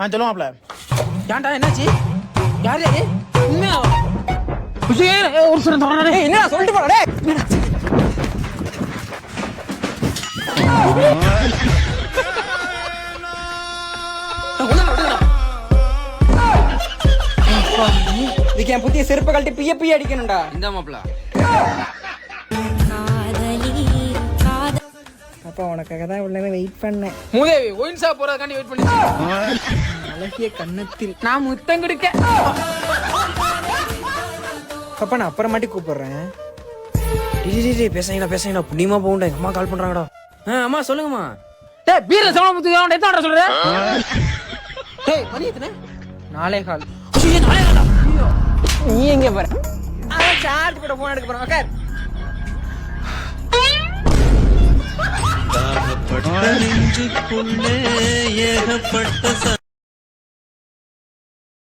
சொல்லுவாப்ல. ஏன்டா என்னாச்சு? யார் யாரு? உண்மையா? ஒரு சில தவறானே என்ன சொல்லிட்டு போறே? இதுக்கு என் புத்திய செருப்பை கழட்டி பிய பிய அடிக்கணும்டா. இந்த மாப்பிள அப்பா உனக்காக தான் இவ்வளவு வெயிட் பண்ணேன். மூதேவி ஒயின் ஷாப் போறதுக்காண்டி வெயிட் பண்ணி அழகிய கண்ணத்தில் நான் முத்தம் கொடுக்க. அப்பா நான் அப்புறமாட்டி கூப்பிடுறேன். பேசுறீங்களா புண்ணியமா போகண்டா. எங்க அம்மா கால் பண்றாங்கடா. அம்மா சொல்லுங்கம்மா. டேய் பீர்ல சவண முத்து அவன் எத்தனை சொல்ற? டேய் மணி எத்தனை? 4:15. நீ எங்க போற? சார்ஜ் கூட போன் எடுக்க போறேன். உட்கார். நெஞ்சுக்குள்ளே ஏகப்பட்ட